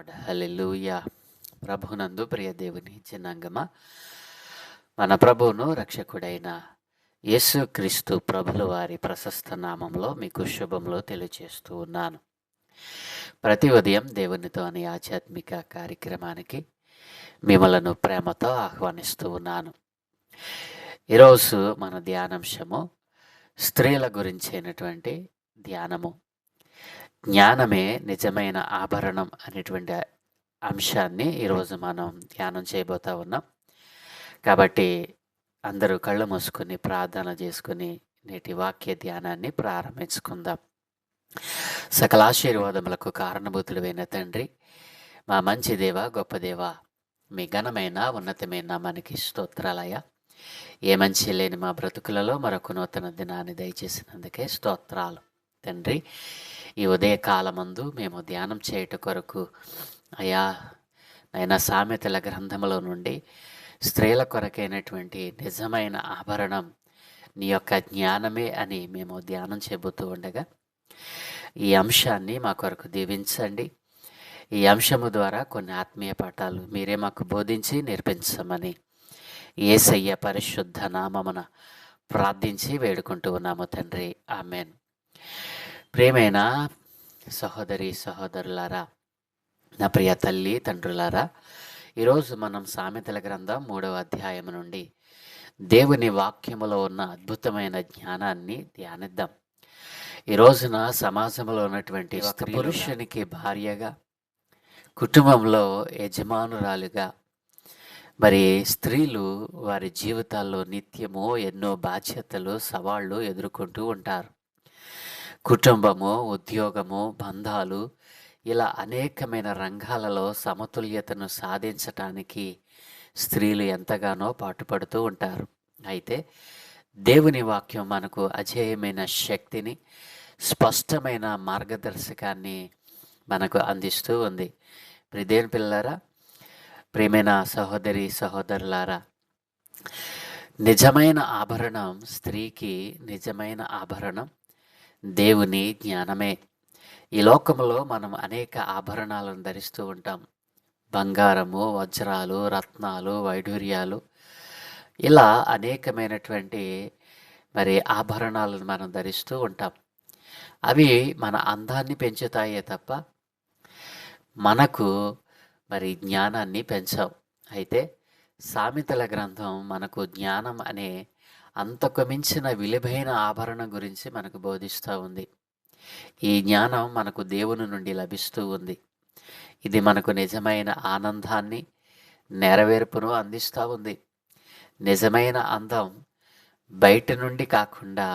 Lord. హల్లెలూయా. ప్రభునందు ప్రియ దేవుని జనాంగమా, మన ప్రభువును రక్షకుడైన యేసుక్రీస్తు ప్రభుల వారి ప్రశస్త నామంలో మీకు శుభములు తెలియచేస్తూ ఉన్నాను. ప్రతి ఉదయం దేవునితో అనే ఆధ్యాత్మిక కార్యక్రమానికి మిమ్మలను ప్రేమతో ఆహ్వానిస్తూ ఉన్నాను. ఈరోజు మన ధ్యానాంశము స్త్రీల గురించినటువంటి ధ్యానము. జ్ఞానమే నిజమైన ఆభరణం అనేటువంటి అంశాన్ని ఈరోజు మనం ధ్యానం చేయబోతా ఉన్నాం. కాబట్టి అందరూ కళ్ళు మూసుకొని ప్రార్థన చేసుకుని నేటి వాక్య ధ్యానాన్ని ప్రారంభించుకుందాం. సకల ఆశీర్వాదములకు కారణభూతుడైన తండ్రి, మా మంచి దేవ, గొప్ప దేవ, మీ ఘనమైన ఉన్నతమైన మనకి స్తోత్రాలయ. ఏ మంచి లేని మా బ్రతుకులలో మరొక నూతన దినాన్ని దయచేసినందుకే స్తోత్రాలు తండ్రి. ఈ ఉదయకాలమందు మేము ధ్యానం చేయుట కొరకు అయా నైనా సామెతల గ్రంథములో నుండి స్త్రీల కొరకైనటువంటి నిజమైన ఆభరణం నీ యొక్క జ్ఞానమే అని మేము ధ్యానం చేయబోతూ ఉండగా ఈ అంశాన్ని మా కొరకు దీవించండి. ఈ అంశము ద్వారా కొన్ని ఆత్మీయ పాఠాలు మీరే మాకు బోధించి నేర్పించమని యేసయ్య పరిశుద్ధ నామమున ప్రార్థించి వేడుకుంటూ ఉన్నాము తండ్రి. ఆమెన్. ప్రియమైన సహోదరి సహోదరులారా, నా ప్రియ తల్లి తండ్రులారా, ఈరోజు మనం సామెతల గ్రంథం 3వ అధ్యాయం నుండి దేవుని వాక్యములో ఉన్న అద్భుతమైన జ్ఞానాన్ని ధ్యానిద్దాం. ఈ రోజున సమాజంలో ఉన్నటువంటి ఒక పురుషునికి భార్యగా, కుటుంబంలో యజమానురాలుగా, మరి స్త్రీలు వారి జీవితాల్లో నిత్యము ఎన్నో బాధ్యతలు, సవాళ్ళు ఎదుర్కొంటూ ఉంటారు. కుటుంబము, ఉద్యోగము, బంధాలు, ఇలా అనేకమైన రంగాలలో సమతుల్యతను సాధించటానికి స్త్రీలు ఎంతగానో పాటుపడుతూ ఉంటారు. అయితే దేవుని వాక్యం మనకు అజేయమైన శక్తిని, స్పష్టమైన మార్గదర్శకాన్ని మనకు అందిస్తూ ఉంది. ప్రియదేవుని పిల్లలారా, ప్రియమైన సహోదరి సహోదరులారా, నిజమైన ఆభరణం, స్త్రీకి నిజమైన ఆభరణం దేవుని జ్ఞానమే. ఈ లోకంలో మనం అనేక ఆభరణాలను ధరిస్తూ ఉంటాం. బంగారము, వజ్రాలు, రత్నాలు, వైఢూర్యాలు, ఇలా అనేకమైనటువంటి మరి ఆభరణాలను మనం ధరిస్తూ ఉంటాం. అవి మన అందాన్ని పెంచుతాయే తప్ప మనకు మరి జ్ఞానాన్ని పెంచవు. అయితే సామెతల గ్రంథం మనకు జ్ఞానం అనే అంతకు మించిన విలువైన ఆభరణం గురించి మనకు బోధిస్తూ ఉంది. ఈ జ్ఞానం మనకు దేవుని నుండి లభిస్తూ ఉంది. ఇది మనకు నిజమైన ఆనందాన్ని, నెరవేర్పును అందిస్తూ ఉంది. నిజమైన అందం బయట నుండి కాకుండా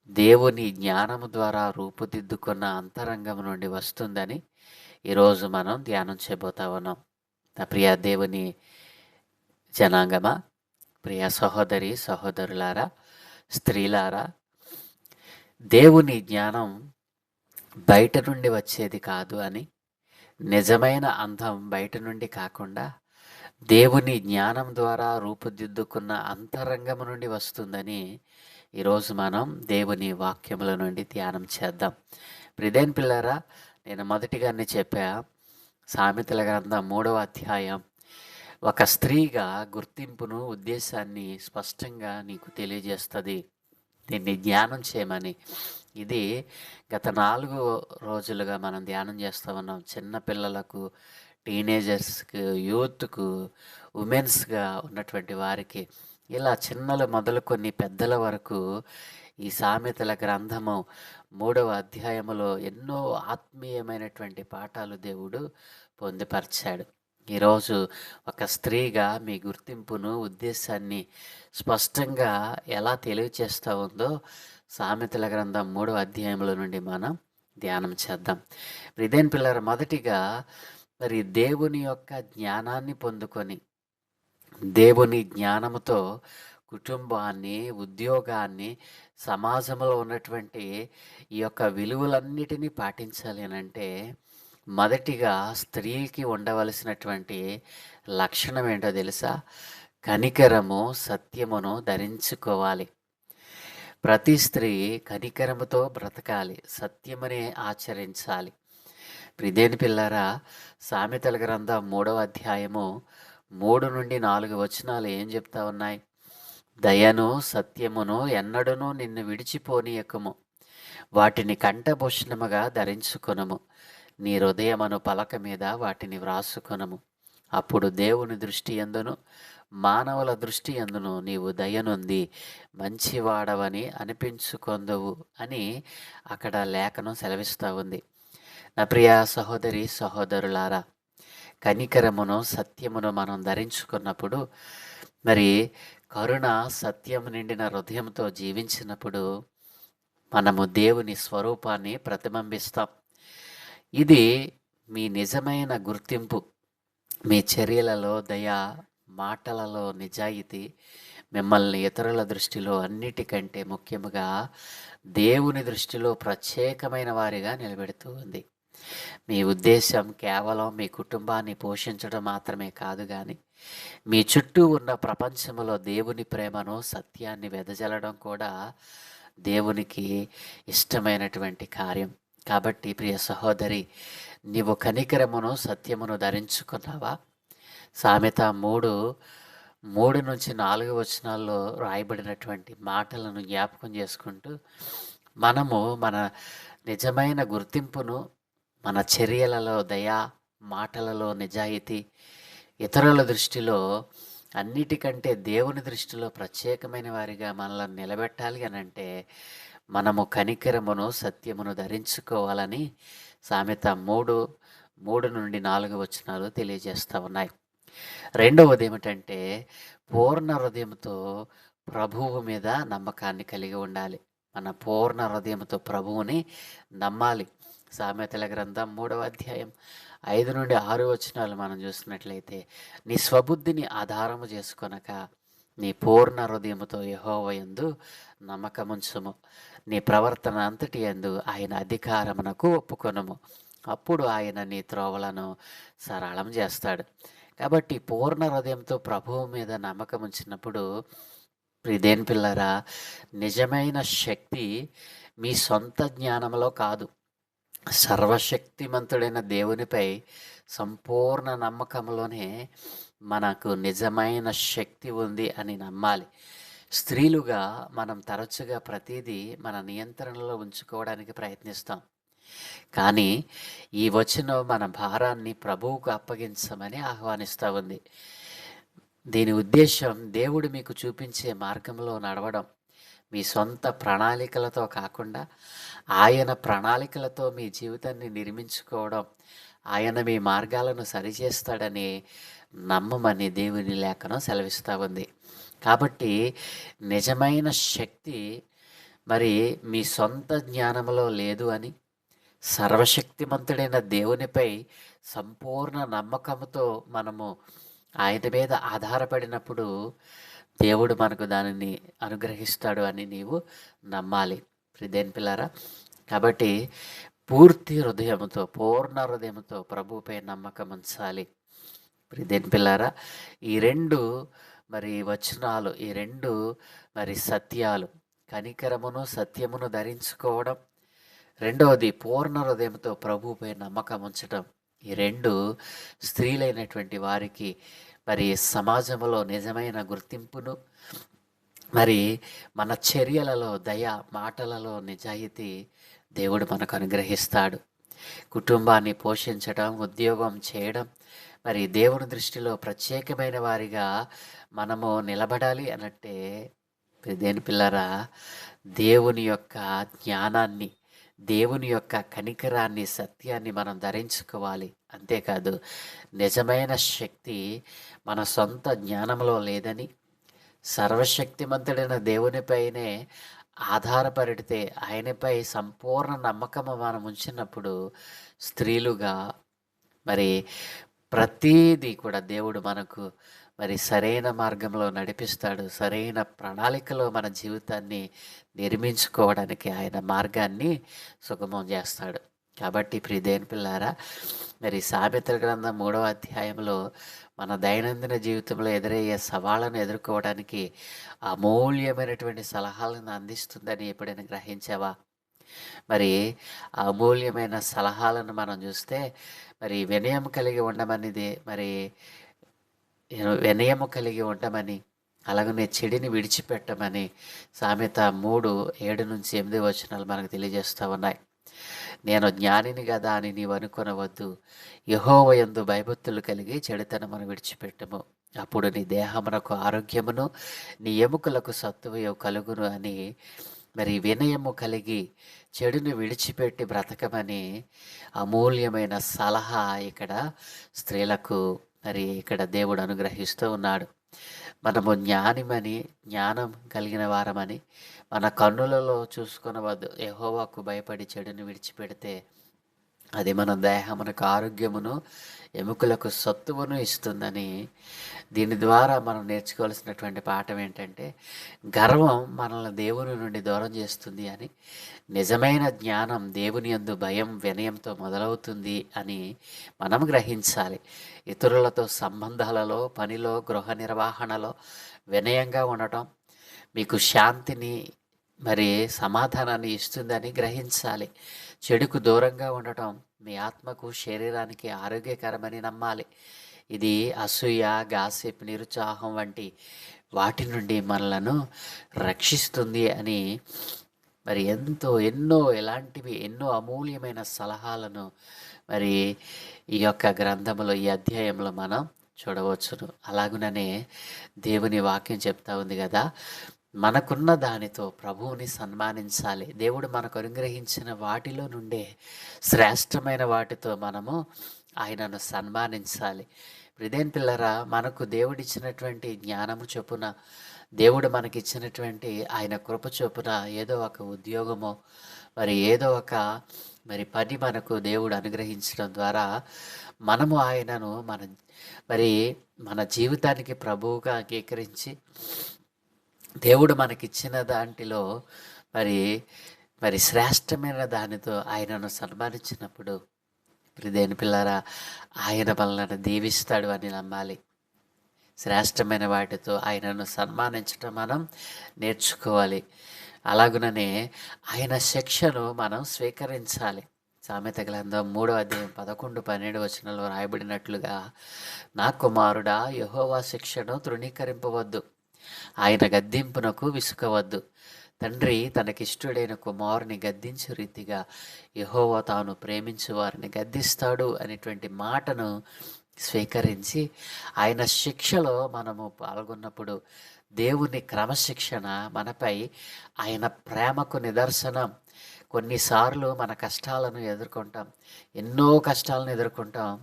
దేవుని జ్ఞానము ద్వారా రూపుదిద్దుకున్న అంతరంగం నుండి వస్తుందని ఈరోజు మనం ధ్యానం చేయబోతా ఉన్నాం. నా ప్రియ దేవుని జనాంగమా, ప్రియ సహోదరి సహోదరులారా, స్త్రీలారా, దేవుని జ్ఞానం బయట నుండి వచ్చేది కాదు అని, నిజమైన అందం బయట నుండి కాకుండా దేవుని జ్ఞానం ద్వారా రూపుదిద్దుకున్న అంతరంగం నుండి వస్తుందని ఈరోజు మనం దేవుని వాక్యముల నుండి ధ్యానం చేద్దాం. ప్రియదేవుని పిల్లరా, నేను మొదటిగానే చెప్పా, సామెతల గ్రంథం 3వ అధ్యాయం ఒక స్త్రీగా గుర్తింపును, ఉద్దేశాన్ని స్పష్టంగా నీకు తెలియజేస్తుంది. దీన్ని ధ్యానం చేయమని. ఇది గత 4 రోజులుగా మనం ధ్యానం చేస్తూ ఉన్నాం. చిన్నపిల్లలకు, టీనేజర్స్కి, యూత్కు, ఉమెన్స్గా ఉన్నటువంటి వారికి, ఇలా చిన్నలు మొదలుకొని పెద్దల వరకు ఈ సామెతల గ్రంథము 3వ అధ్యాయములో ఎన్నో ఆత్మీయమైనటువంటి పాఠాలు దేవుడు పొందుపరిచాడు. ఈరోజు ఒక స్త్రీగా మీ గుర్తింపును, ఉద్దేశాన్ని స్పష్టంగా ఎలా తెలియచేస్తూ ఉందో సామెతల గ్రంథం 3వ అధ్యాయంలో నుండి మనం ధ్యానం చేద్దాం. ప్రియదేవుని పిల్లల, మొదటిగా మరి దేవుని యొక్క జ్ఞానాన్ని పొందుకొని, దేవుని జ్ఞానముతో కుటుంబాన్ని, ఉద్యోగాన్ని, సమాజంలో ఉన్నటువంటి ఈ యొక్క విలువలన్నిటినీ పాటించాలి అని అంటే మొదటిగా స్త్రీకి ఉండవలసినటువంటి లక్షణం ఏంటో తెలుసా? కనికరము, సత్యమును ధరించుకోవాలి. ప్రతి స్త్రీ కనికరముతో బ్రతకాలి, సత్యమునే ఆచరించాలి. ప్రిదేని పిల్లారా, సామెతల గ్రంథం 3వ అధ్యాయము 3-4 వచనాలు ఏం చెప్తా ఉన్నాయి? దయను సత్యమును ఎన్నడును నిన్ను విడిచిపోనీయకము, వాటిని కంఠభూషణముగా ధరించుకొనుము, నీ హృదయమను పలక మీద వాటిని వ్రాసుకొనుము. అప్పుడు దేవుని దృష్టి యందును మానవుల దృష్టి యందును నీవు దయనుంది మంచివాడవని అనిపించుకొందువు అని అక్కడ లేఖనం సెలవిస్తూ ఉంది. నా ప్రియ సహోదరి సహోదరులారా, కనికరమును సత్యమును మనం ధరించుకున్నప్పుడు, మరి కరుణ సత్యము నిండిన హృదయంతో జీవించినప్పుడు మనము దేవుని స్వరూపాన్ని ప్రతిబింబిస్తాం. ఇది మీ నిజమైన గుర్తింపు. మీ చర్యలలో దయ, మాటలలో నిజాయితీ మిమ్మల్ని ఇతరుల దృష్టిలో అన్నిటికంటే ముఖ్యముగా దేవుని దృష్టిలో ప్రత్యేకమైన వారిగా నిలబెడుతూ ఉంది. మీ ఉద్దేశం కేవలం మీ కుటుంబాన్ని పోషించడం మాత్రమే కాదు, కానీ మీ చుట్టూ ఉన్న ప్రపంచంలో దేవుని ప్రేమను సత్యాన్ని వెదజల్లడం కూడా దేవునికి ఇష్టమైనటువంటి కార్యం. కాబట్టి ప్రియ సహోదరి, నీవు కనికరమును సత్యమును ధరించుకున్నావా? సామెత 3:3-4 వచనాల్లో రాయబడినటువంటి మాటలను జ్ఞాపకం చేసుకుంటూ మనము మన నిజమైన గుర్తింపును, మన చర్యలలో దయ, మాటలలో నిజాయితీ, ఇతరుల దృష్టిలో అన్నిటికంటే దేవుని దృష్టిలో ప్రత్యేకమైన వారిగా మనల్ని నిలబెట్టాలి అనంటే మనము కనికరమును సత్యమును ధరించుకోవాలని సామెత 3:3-4 వచనాలు తెలియజేస్తూ ఉన్నాయి. రెండవది ఏమిటంటే, పూర్ణ హృదయంతో ప్రభువు మీద నమ్మకాన్ని కలిగి ఉండాలి. మన పూర్ణ హృదయంతో ప్రభువుని నమ్మాలి. సామెతల గ్రంథం 3వ అధ్యాయం 5-6 వచనాలు మనం చూసినట్లయితే, నీ స్వబుద్ధిని ఆధారము చేసుకొనక నీ పూర్ణ హృదయముతో యెహోవా యందు నమ్మకముంచుము, నీ ప్రవర్తన అంతటి యందు ఆయన అధికారమునకు ఒప్పుకొనుము, అప్పుడు ఆయన నీ త్రోవలను సరళం చేస్తాడు. కాబట్టి పూర్ణ హృదయంతో ప్రభువు మీద నమ్మకం ఉంచినప్పుడు ప్రిదేన్ పిల్లరా, నిజమైన శక్తి మీ సొంత జ్ఞానంలో కాదు, సర్వశక్తిమంతుడైన దేవునిపై సంపూర్ణ నమ్మకంలోనే మనకు నిజమైన శక్తి ఉంది అని నమ్మాలి. స్త్రీలుగా మనం తరచుగా ప్రతిదీ మన నియంత్రణలో ఉంచుకోవడానికి ప్రయత్నిస్తాం. కానీ ఈ వచనం మన భారాన్ని ప్రభువుకు అప్పగించమని ఆహ్వానిస్తూ ఉంది. దీని ఉద్దేశం దేవుడు మీకు చూపించే మార్గంలో నడవడం, మీ సొంత ప్రణాళికలతో కాకుండా ఆయన ప్రణాళికలతో మీ జీవితాన్ని నిర్మించుకోవడం, ఆయన మీ మార్గాలను సరిచేస్తాడని నమ్మమని దేవుని లేఖనం సెలవిస్తూ ఉంది. కాబట్టి నిజమైన శక్తి మరి మీ సొంత జ్ఞానంలో లేదు అని, సర్వశక్తిమంతుడైన దేవునిపై సంపూర్ణ నమ్మకంతో మనము ఆయన మీద ఆధారపడినప్పుడు దేవుడు మనకు దానిని అనుగ్రహిస్తాడు అని నీవు నమ్మాలి. ప్రిదేన్ పిల్లారా, కాబట్టి పూర్తి హృదయంతో, పూర్ణ హృదయంతో ప్రభువుపై నమ్మకం ఉంచాలి. ప్రిదేన్ పిల్లారా, ఈ రెండు మరి వచనాలు, ఈ రెండు మరి సత్యాలు, కనికరమును సత్యమును ధరించుకోవడం, రెండవది పూర్ణ హృదయంతో ప్రభువుపై నమ్మకం ఉంచడం, ఈ రెండు స్త్రీలైనటువంటి వారికి మరి సమాజంలో నిజమైన గుర్తింపును, మరి మన చర్యలలో దయ, మాటలలో నిజాయితీ దేవుడు మనకు అనుగ్రహిస్తాడు. కుటుంబాన్ని పోషించడం, ఉద్యోగం చేయడం, మరి దేవుని దృష్టిలో ప్రత్యేకమైన వారిగా మనము నిలబడాలి అనంటే దేని పిల్లరా, దేవుని యొక్క జ్ఞానాన్ని, దేవుని యొక్క కనికరాన్ని, సత్యాన్ని మనం ధరించుకోవాలి. అంతేకాదు, నిజమైన శక్తి మన సొంత జ్ఞానంలో లేదని, సర్వశక్తిమంతుడైన దేవునిపైనే ఆధారపడితే, ఆయనపై సంపూర్ణ నమ్మకము మనం ఉంచినప్పుడు స్త్రీలుగా మరి ప్రతీది కూడా దేవుడు మనకు మరి సరైన మార్గంలో నడిపిస్తాడు. సరైన ప్రణాళికలో మన జీవితాన్ని నిర్మించుకోవడానికి ఆయన మార్గాన్ని సుగమం చేస్తాడు. కాబట్టి ప్రియదేని పిల్లారా, మరి సామెతల గ్రంథం 3వ అధ్యాయంలో మన దైనందిన జీవితంలో ఎదురయ్యే సవాళ్ళను ఎదుర్కోవడానికి అమూల్యమైనటువంటి సలహాలను అందిస్తుందని ఎప్పుడైనా గ్రహించావా? మరి ఆ అమూల్యమైన సలహాలను మనం చూస్తే మరి వినయం కలిగి ఉండమనిది మరి వినయము కలిగి ఉండమని, అలాగనే చెడుని విడిచిపెట్టమని సామెత 3:7-8 వచనాలు మనకు తెలియజేస్తూ ఉన్నాయి. నేను జ్ఞానిని కదా అని నీవు అనుకొనవద్దు. యెహోవా యందు భయభక్తులు కలిగి చెడుతనమును విడిచిపెట్టుము. అప్పుడు నీ దేహమునకు ఆరోగ్యమును, నీ ఎముకలకు సత్తువయు కలుగును అని మరి వినయము కలిగి చెడుని విడిచిపెట్టి బ్రతకమని అమూల్యమైన సలహా ఇక్కడ స్త్రీలకు మరి ఇక్కడ దేవుడు అనుగ్రహిస్తూ ఉన్నాడు. మనము జ్ఞానం కలిగిన వారమని మన కన్నులలో చూసుకొనవద్దు. యెహోవాకు భయపడి చెడుని విడిచిపెడితే అది మన దేహమునకు ఆరోగ్యమును, ఎముకలకు సత్తువను ఇస్తుందని. దీని ద్వారా మనం నేర్చుకోవాల్సినటువంటి పాఠం ఏంటంటే, గర్వం మనల్ని దేవుని నుండి దూరం చేస్తుంది అని, నిజమైన జ్ఞానం దేవుని యందు భయం, వినయంతో మొదలవుతుంది అని మనం గ్రహించాలి. ఇతరులతో సంబంధాలలో, పనిలో, గృహ నిర్వహణలో వినయంగా ఉండటం మీకు శాంతిని మరి సమాధానాన్ని ఇస్తుందని గ్రహించాలి. చెడుకు దూరంగా ఉండటం మీ ఆత్మకు, శరీరానికి ఆరోగ్యకరమని నమ్మాలి. ఇది అసూయ, గాసిప్, నిరుత్సాహం వంటి వాటి నుండి మనలను రక్షిస్తుంది అని మరి ఎన్నో అమూల్యమైన సలహాలను మరి ఈ యొక్క గ్రంథంలో, ఈ అధ్యాయంలో మనం చూడవచ్చును. అలాగుననే దేవుని వాక్యం చెప్తా ఉంది కదా, మనకున్న దానితో ప్రభువుని సన్మానించాలి. దేవుడు మనకు అనుగ్రహించిన వాటిలో నుండే శ్రేష్టమైన వాటితో మనము ఆయనను సన్మానించాలి. ప్రియమైన పిల్లరా, మనకు దేవుడిచ్చినటువంటి జ్ఞానము చొప్పున, దేవుడు మనకిచ్చినటువంటి ఆయన కృప చొప్పున ఏదో ఒక ఉద్యోగమో మరి ఏదో ఒక మరి పని మనకు దేవుడు అనుగ్రహించడం ద్వారా మనము ఆయనను మన జీవితానికి ప్రభువుగా అంగీకరించి దేవుడు మనకిచ్చిన దాంట్లో మరి శ్రేష్టమైన దానితో ఆయనను సన్మానించినప్పుడు ప్రియమైన పిల్లరా, ఆయన మనల్ని దీవిస్తాడు అని నమ్మాలి. శ్రేష్టమైన వాటితో ఆయనను సన్మానించడం మనం నేర్చుకోవాలి. అలాగుననే ఆయన శిక్షను మనం స్వీకరించాలి. సామెత గ్రంథం 3:11-12 వచనాల్లో రాయబడినట్లుగా, నా కుమారుడా, యెహోవా శిక్షను తృణీకరింపవద్దు, ఆయన గద్దింపునకు విసుకవద్దు. తండ్రి తనకిష్టుడైన కుమారుని గద్దించు రీతిగా యెహోవా తాను ప్రేమించు వారిని గద్దిస్తాడు అనేటువంటి మాటను స్వీకరించి ఆయన శిక్షలో మనము పాల్గొన్నప్పుడు దేవుని క్రమశిక్షణ మనపై ఆయన ప్రేమకు నిదర్శనం. కొన్నిసార్లు మన కష్టాలను ఎదుర్కొంటాం, ఎన్నో కష్టాలను ఎదుర్కొంటాం.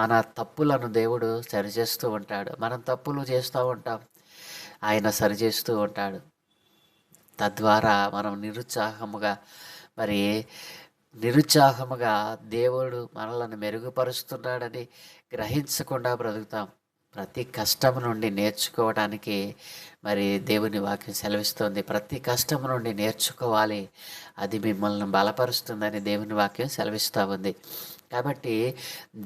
మన తప్పులను దేవుడు సరిచేస్తూ ఉంటాడు, మనం తప్పులు చేస్తూ ఉంటాం, ఆయన సరిచేస్తూ ఉంటాడు. తద్వారా మనం నిరుత్సాహముగా దేవుడు మనలను మెరుగుపరుస్తున్నాడని గ్రహించకుండా బ్రతుకుతాం. ప్రతి కష్టం నుండి నేర్చుకోవడానికి మరి దేవుని వాక్యం సెలవిస్తుంది. ప్రతి కష్టం నుండి నేర్చుకోవాలి, అది మిమ్మల్ని బలపరుస్తుందని దేవుని వాక్యం సెలవిస్తూ ఉంది. కాబట్టి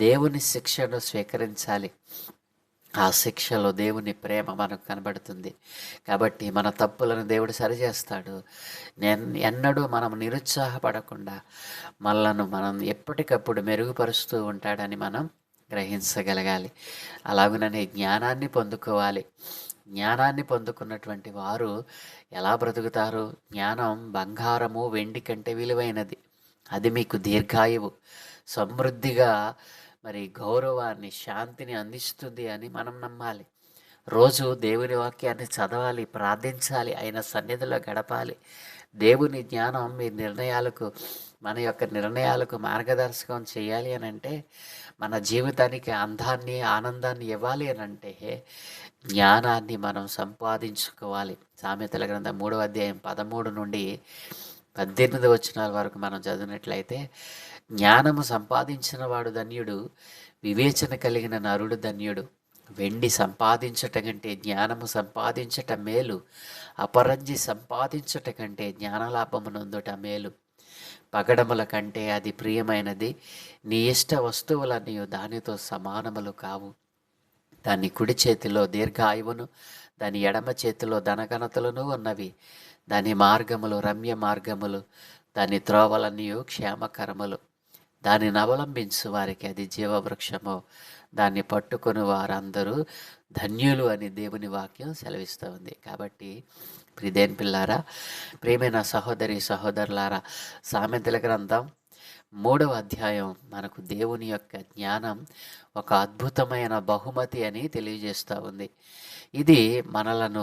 దేవుని శిక్షను స్వీకరించాలి. ఆ శిక్షలో దేవుని ప్రేమ మనకు కనబడుతుంది. కాబట్టి మన తప్పులను దేవుడు సరిచేస్తాడు. ఎన్నడూ మనం నిరుత్సాహపడకుండా మనం ఎప్పటికప్పుడు మెరుగుపరుస్తూ ఉంటాడని మనం గ్రహించగలగాలి. అలాగుననే జ్ఞానాన్ని పొందుకోవాలి. జ్ఞానాన్ని పొందుకున్నటువంటి వారు ఎలా బ్రతుకుతారు? జ్ఞానం బంగారము, వెండి కంటే విలువైనది. అది మీకు దీర్ఘాయువు, సమృద్ధిగా మరి గౌరవాన్ని, శాంతిని అందిస్తుంది అని మనం నమ్మాలి. రోజు దేవుని వాక్యాన్ని చదవాలి, ప్రార్థించాలి, ఆయన సన్నిధిలో గడపాలి. దేవుని జ్ఞానం మన యొక్క నిర్ణయాలకు మార్గదర్శకం చేయాలి అని అంటే, మన జీవితానికి అందాన్ని, ఆనందాన్ని ఇవ్వాలి అని అంటే జ్ఞానాన్ని మనం సంపాదించుకోవాలి. సామెతల గ్రంథం 3:13-18 వచనాల వరకు మనం చదివినట్లయితే, జ్ఞానము సంపాదించిన వాడు ధన్యుడు, వివేచన కలిగిన నరుడు ధన్యుడు. వెండి సంపాదించుట కంటే జ్ఞానము సంపాదించుట మేలు, అపరంజి సంపాదించుట కంటే జ్ఞానలాభము నొందుట మేలు. పగడముల కంటే అది ప్రియమైనది, నీ ఇష్ట వస్తువులన్నీ దానితో సమానములు కావు. దాని కుడి చేతిలో దీర్ఘాయువును, దాని ఎడమ చేతిలో ధనఘనతలను ఉన్నవి. దాని మార్గములు రమ్య మార్గములు, దాని త్రోవలన్నీయు క్షేమకరములు. దానిని అవలంబించు వారికి అది జీవవృక్షము. దాన్ని పట్టుకొని వారందరూ ధన్యులు అని దేవుని వాక్యం సెలవిస్తూ ఉంది. కాబట్టి ప్రియదేని పిల్లారా, ప్రియమైన సహోదరి సహోదరులారా, సామెతల గ్రంథం 3వ అధ్యాయం మనకు దేవుని యొక్క జ్ఞానం ఒక అద్భుతమైన బహుమతి అని తెలియజేస్తూ ఉంది. ఇది మనలను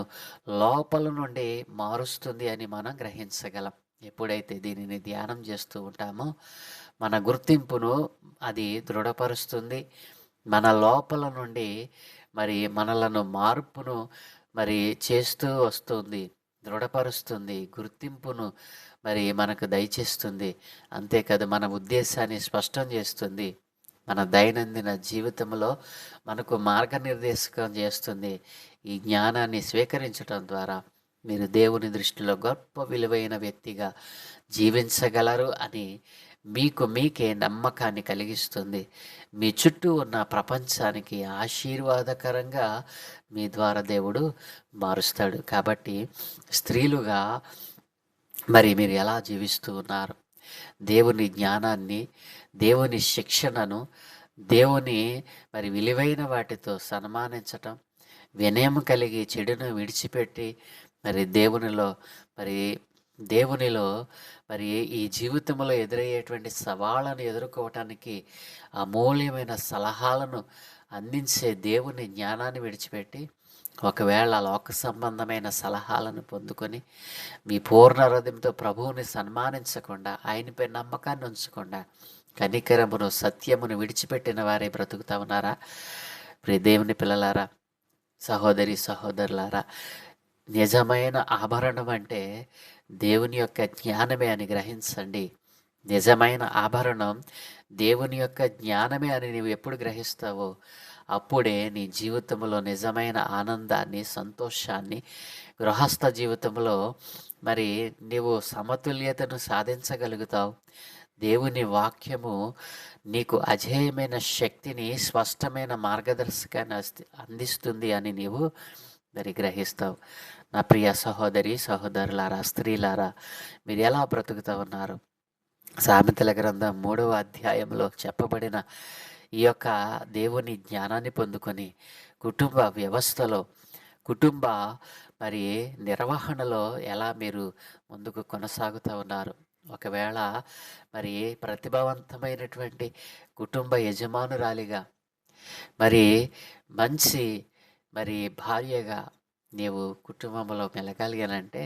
లోపల నుండి మారుస్తుంది అని మనం గ్రహించగలం. ఎప్పుడైతే దీనిని ధ్యానం చేస్తూ ఉంటామో మన గుర్తింపును అది దృఢపరుస్తుంది. మన లోపల నుండి మరి మనలను మార్పును మరి చేస్తూ వస్తుంది, దృఢపరుస్తుంది, గుర్తింపును మరి మనకు దయచేస్తుంది. అంతేకాదు మన ఉద్దేశాన్ని స్పష్టం చేస్తుంది. మన దైనందిన జీవితంలో మనకు మార్గనిర్దేశకం చేస్తుంది. ఈ జ్ఞానాన్ని స్వీకరించడం ద్వారా మీరు దేవుని దృష్టిలో గొప్ప విలువైన వ్యక్తిగా జీవించగలరు అని మీకు మీకే నమ్మకాన్ని కలిగిస్తుంది. మీ చుట్టూ ఉన్న ప్రపంచానికి ఆశీర్వాదకరంగా మీ ద్వారా దేవుడు మారుస్తాడు. కాబట్టి స్త్రీలుగా మరి మీరు ఎలా జీవిస్తూ ఉన్నారు? దేవుని జ్ఞానాన్ని, దేవుని శిక్షణను, దేవుని మరి విలువైన వాటితో సన్మానించటం, వినయం కలిగి చెడును విడిచిపెట్టి మరి దేవునిలో మరి ఈ జీవితంలో ఎదురయ్యేటువంటి సవాళ్ళను ఎదుర్కోవటానికి అమూల్యమైన సలహాలను అందించే దేవుని జ్ఞానాన్ని విడిచిపెట్టి ఒకవేళ లోక సంబంధమైన సలహాలను పొందుకొని మీ పూర్ణ హృదయంతో ప్రభువుని సన్మానించకుండా, ఆయనపై నమ్మకాన్ని ఉంచకుండా, కనికరమును సత్యమును విడిచిపెట్టిన వారే బ్రతుకుతా ఉన్నారా? ప్రియ దేవుని పిల్లలారా, సహోదరి సహోదరులారా, నిజమైన ఆభరణం అంటే దేవుని యొక్క జ్ఞానమే అని గ్రహించండి. నిజమైన ఆభరణం దేవుని యొక్క జ్ఞానమే అని నీవు ఎప్పుడు గ్రహిస్తావో అప్పుడే నీ జీవితంలో నిజమైన ఆనందాన్ని, సంతోషాన్ని, గృహస్థ జీవితంలో మరి నీవు సమతుల్యతను సాధించగలుగుతావు. దేవుని వాక్యము నీకు అజేయమైన శక్తిని, స్పష్టమైన మార్గదర్శకాన్ని అందిస్తుంది అని నీవు మరి గ్రహిస్తావు. నా ప్రియ సహోదరి సహోదరులారా, స్త్రీలారా, మీరు ఎలా బ్రతుకుతూ ఉన్నారు? సామెతల గ్రంథం 3వ అధ్యాయంలో చెప్పబడిన ఈ యొక్క దేవుని జ్ఞానాన్ని పొందుకొని కుటుంబ వ్యవస్థలో, కుటుంబ మరి నిర్వహణలో ఎలా మీరు ముందుకు కొనసాగుతూ ఉన్నారు? ఒకవేళ మరి ప్రతిభావంతమైనటువంటి కుటుంబ యజమానురాలిగా, మరి మంచి మరి భార్యగా నీవు కుటుంబంలో మెలగాలిగానంటే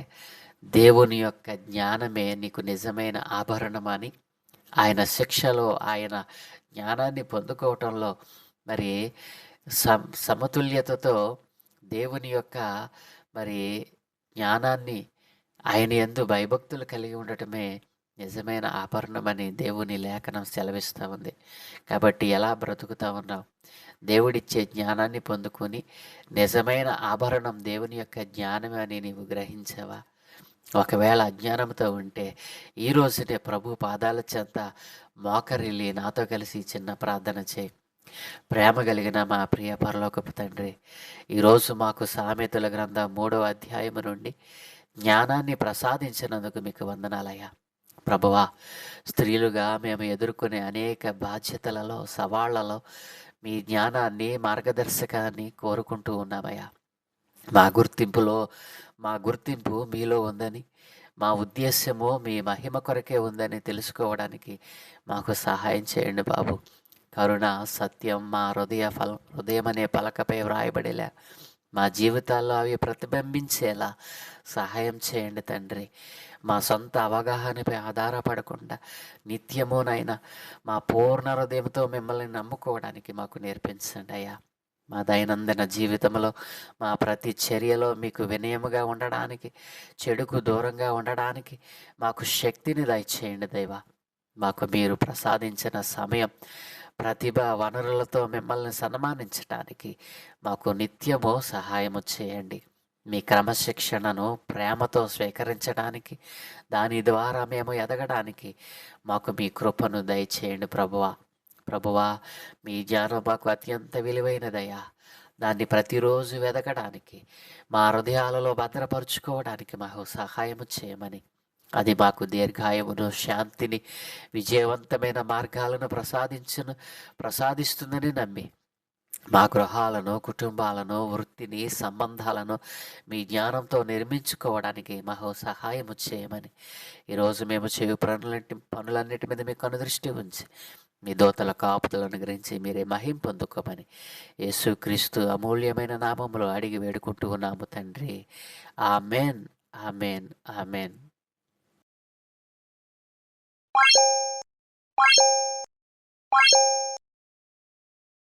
దేవుని యొక్క జ్ఞానమే నీకు నిజమైన ఆభరణమని, ఆయన శిక్షలో, ఆయన జ్ఞానాన్ని పొందుకోవటంలో మరి సమతుల్యతతో దేవుని యొక్క మరి జ్ఞానాన్ని, ఆయన యందు భయభక్తులు కలిగి ఉండటమే నిజమైన ఆభరణమని దేవుని లేఖనం సెలవిస్తూ ఉంది. కాబట్టి ఎలా బ్రతుకుతా ఉన్నావు? దేవుడిచ్చే జ్ఞానాన్ని పొందుకొని నిజమైన ఆభరణం దేవుని యొక్క జ్ఞానమే అని నీవు గ్రహించావా? ఒకవేళ అజ్ఞానంతో ఉంటే ఈ రోజునే ప్రభు పాదాల చెంత మోకరిల్లి నాతో కలిసి చిన్న ప్రార్థన చేయి. ప్రేమ కలిగిన మా ప్రియ పరలోకపు తండ్రి, ఈరోజు మాకు సామెతల గ్రంథం 3వ అధ్యాయము నుండి జ్ఞానాన్ని ప్రసాదించినందుకు మీకు వందనాలయ్యా. ప్రభువా, స్త్రీలుగా మేము ఎదుర్కొనే అనేక బాధ్యతలలో, సవాళ్లలో మీ జ్ఞానాన్ని, మార్గదర్శకాన్ని కోరుకుంటూ ఉన్నామయ్యా. మా గుర్తింపు మీలో ఉందని, మా ఉద్దేశ్యము మీ మహిమ కొరకే ఉందని తెలుసుకోవడానికి మాకు సహాయం చేయండి బాబు. కరుణ, సత్యం మా హృదయం అనే పలకపై వ్రాయబడేలా మా జీవితాల్లో అవి ప్రతిబింబించేలా సహాయం చేయండి తండ్రి. మా సొంత అవగాహనపై ఆధారపడకుండా నిత్యమునైనా మా పూర్ణ హృదయంతో మిమ్మల్ని నమ్ముకోవడానికి మాకు నేర్పించండి అయ్యా. మా దైనందిన జీవితంలో, మా ప్రతి చర్యలో మీకు వినయముగా ఉండడానికి, చెడుకు దూరంగా ఉండడానికి మాకు శక్తిని దయచేయండి దైవా. మాకు మీరు ప్రసాదించిన సమయం, ప్రతిభ, వనరులతో మిమ్మల్ని సన్మానించడానికి మాకు నిత్యము సహాయము చేయండి. మీ క్రమశిక్షణను ప్రేమతో స్వీకరించడానికి, దాని ద్వారా మేము ఎదగడానికి మాకు మీ కృపను దయచేయండి ప్రభువా. మీ జ్ఞానం మాకు అత్యంత విలువైనదయ్యా. దాన్ని ప్రతిరోజు వెదకడానికి, మా హృదయాలలో భద్రపరుచుకోవడానికి మాకు సహాయము చేయమని అది మాకు దీర్ఘాయువును, శాంతిని, విజయవంతమైన మార్గాలను ప్రసాదిస్తుందని నమ్మి మా గృహాలను, కుటుంబాలను, వృత్తిని, సంబంధాలను మీ జ్ఞానంతో నిర్మించుకోవడానికి మాకు సహాయము చేయమని ఈరోజు మేము చేయు పనులన్నిటి మీద మీకు అనుదృష్టి ఉంచి మీ దోతల కాపుదలను గురించి మీరే మహిం పొందుకోమని యేసుక్రీస్తు అమూల్యమైన నామములో అడిగి వేడుకుంటూ ఉన్నాము తండ్రి. Amen, amen, amen.